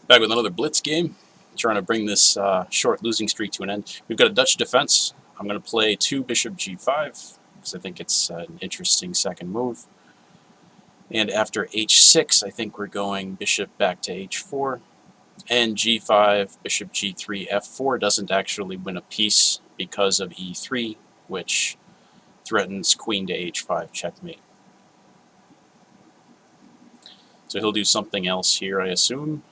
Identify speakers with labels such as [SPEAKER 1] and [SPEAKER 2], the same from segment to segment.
[SPEAKER 1] Back with another Blitz game, trying to bring this short losing streak to an end. We've got a Dutch defense. I'm going to play 2 bishop g5, because I think it's an interesting second move. And after h6, I think we're going bishop back to h4. And g5, bishop g3, f4 doesn't actually win a piece because of e3, which threatens queen to h5 checkmate. So he'll do something else here, I assume.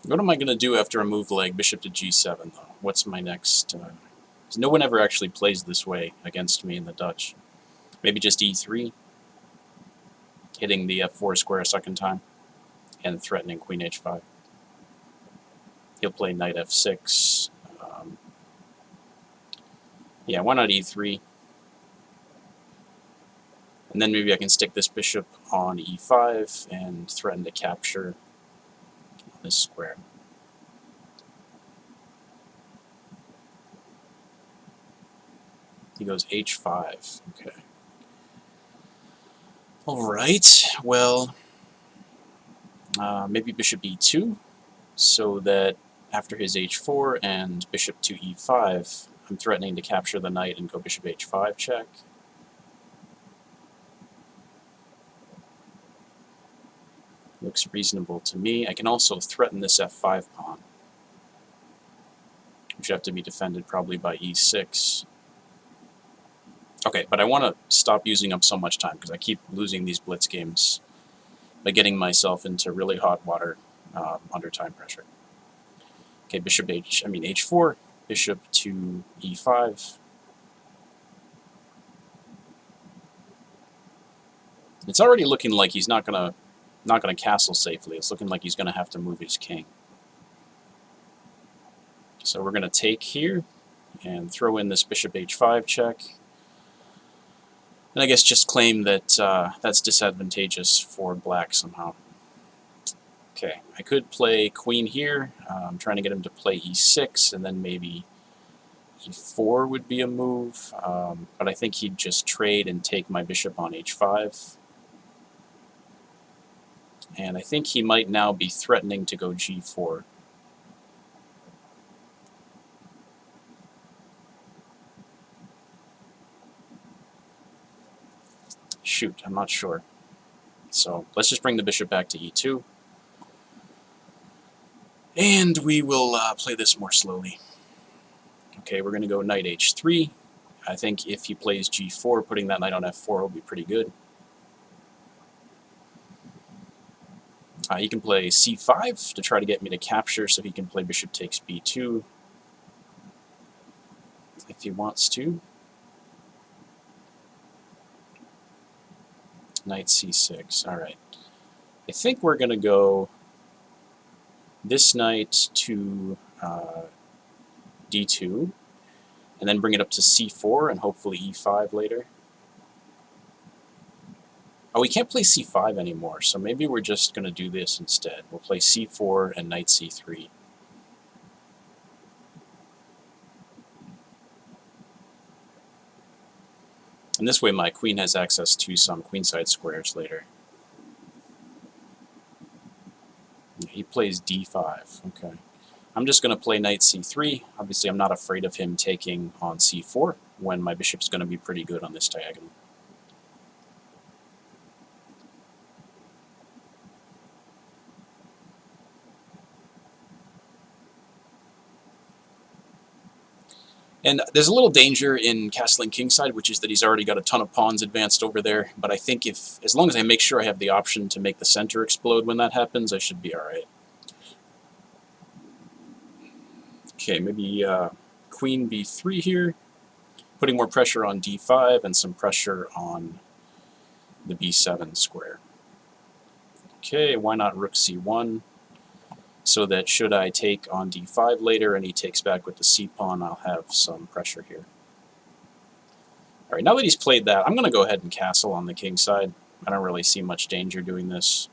[SPEAKER 1] What am I going to do after a move like bishop to g7, though? What's my next... no one ever actually plays this way against me in the Dutch. Maybe just e3, hitting the f4 square a second time, and threatening queen h5. He'll play knight f6. Yeah, why not e3? And then maybe I can stick this bishop on e5 and threaten to capture this square. He goes h5. Okay. Alright, well, maybe bishop e2, so that after his h4 and bishop to e5, I'm threatening to capture the knight and go bishop h5 check. Looks reasonable to me. I can also threaten this f5 pawn, which have to be defended probably by e6. Okay, but I want to stop using up so much time because I keep losing these blitz games by getting myself into really hot water under time pressure. Okay, h4, bishop to e5. It's already looking like he's not gonna castle safely. It's looking like he's gonna have to move his king. So we're gonna take here and throw in this bishop h5 check. And I guess just claim that that's disadvantageous for black somehow. Okay, I could play queen here. I'm trying to get him to play e6, and then maybe e4 would be a move. But I think he'd just trade and take my bishop on h5. And I think he might now be threatening to go g4. Shoot, I'm not sure. So let's just bring the bishop back to e2. And we will play this more slowly. Okay, we're going to go knight h3. I think if he plays g4, putting that knight on f4 will be pretty good. He can play c5 to try to get me to capture, so he can play bishop takes b2 if he wants to. Knight c6. Alright. I think we're going to go this knight to d2, and then bring it up to c4 and hopefully e5 later. Oh, we can't play c5 anymore, so maybe we're just going to do this instead. We'll play c4 and knight c3. And this way my queen has access to some queenside squares later. He plays d5. Okay. I'm just going to play knight c3. Obviously, I'm not afraid of him taking on c4 when my bishop's going to be pretty good on this diagonal. And there's a little danger in castling kingside, which is that he's already got a ton of pawns advanced over there. But I think as long as I make sure I have the option to make the center explode when that happens, I should be alright. Okay, maybe queen b3 here, putting more pressure on d5 and some pressure on the b7 square. Okay, why not rook c1? So that should I take on d5 later and he takes back with the c-pawn, I'll have some pressure here. Alright, now that he's played that, I'm going to go ahead and castle on the king side. I don't really see much danger doing this.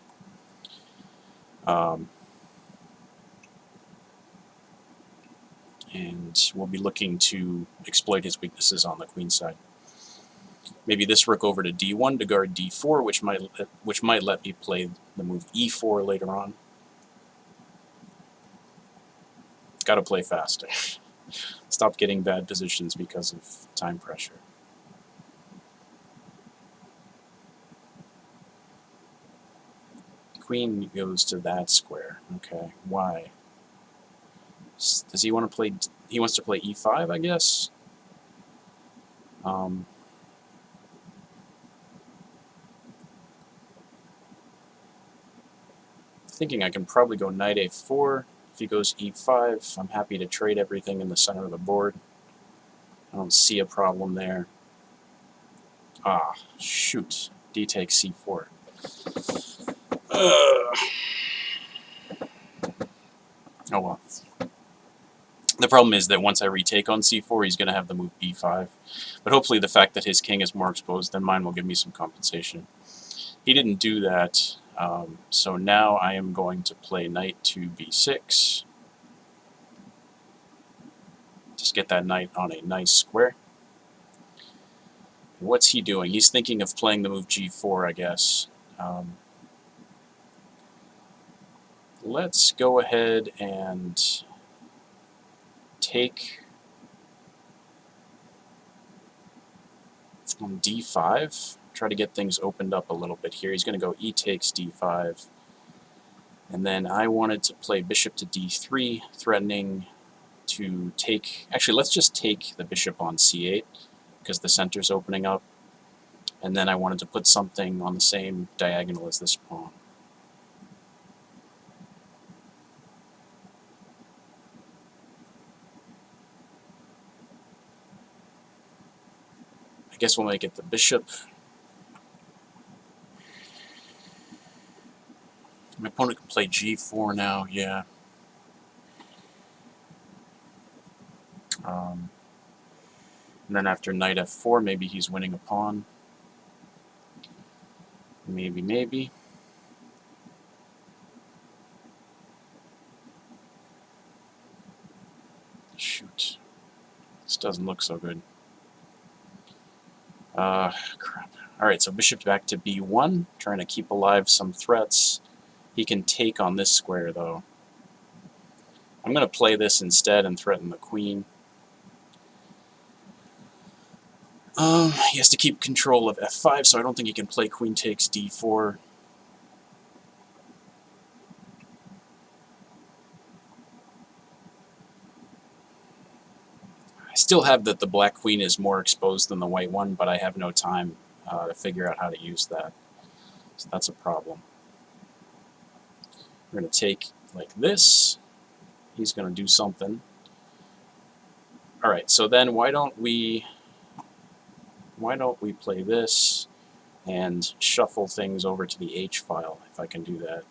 [SPEAKER 1] and we'll be looking to exploit his weaknesses on the queen side. Maybe this rook over to d1 to guard d4, which might let me play the move e4 later on. Got to play faster. Stop getting bad positions because of time pressure. Queen goes to that square. Okay, why? Does he want to play? He wants to play e5, I guess. Thinking I can probably go knight a4. If he goes e5, I'm happy to trade everything in the center of the board. I don't see a problem there. Ah, shoot. D takes c4. Oh well. The problem is that once I retake on c4, he's going to have the move b5. But hopefully the fact that his king is more exposed than mine will give me some compensation. He didn't do that, so now I am going to play knight to b6. Just get that knight on a nice square. And what's he doing? He's thinking of playing the move g4, I guess. Let's go ahead and take on d5. Try to get things opened up a little bit here. He's going to go e takes d5. And then I wanted to play bishop to d3, threatening to take... Actually, let's just take the bishop on c8, because the center's opening up. And then I wanted to put something on the same diagonal as this pawn. I guess we'll make it the bishop. My opponent can play g4 now, yeah. And then after knight f4, maybe he's winning a pawn. Maybe. Shoot. This doesn't look so good. Crap. Alright, so bishop back to b1, trying to keep alive some threats. He can take on this square, though. I'm going to play this instead and threaten the queen. He has to keep control of f5, so I don't think he can play queen takes d4. I still have that the black queen is more exposed than the white one, but I have no time to figure out how to use that. So that's a problem. We're going to take like this. He's going to do something. Alright, so then why don't we play this and shuffle things over to the H file, if I can do that.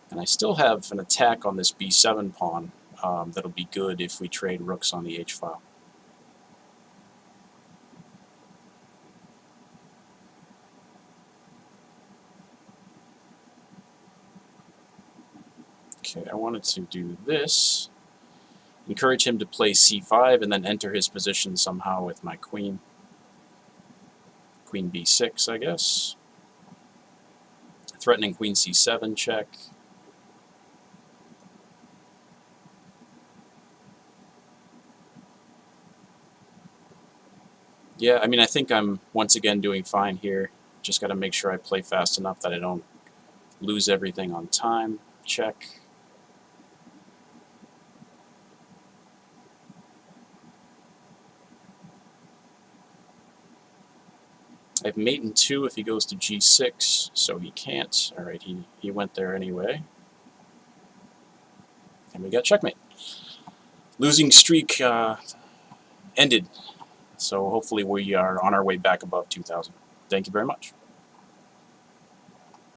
[SPEAKER 1] And I still have an attack on this b7 pawn that'll be good if we trade rooks on the H file. Okay, I wanted to do this. Encourage him to play c5 and then enter his position somehow with my queen. Queen b6, I guess. Threatening queen c7 check. Yeah, I mean, I think I'm once again doing fine here. Just got to make sure I play fast enough that I don't lose everything on time. Check. I have mate in 2 if he goes to g6, so he can't. Alright, he went there anyway. And we got checkmate. Losing streak ended. So hopefully we are on our way back above 2,000. Thank you very much.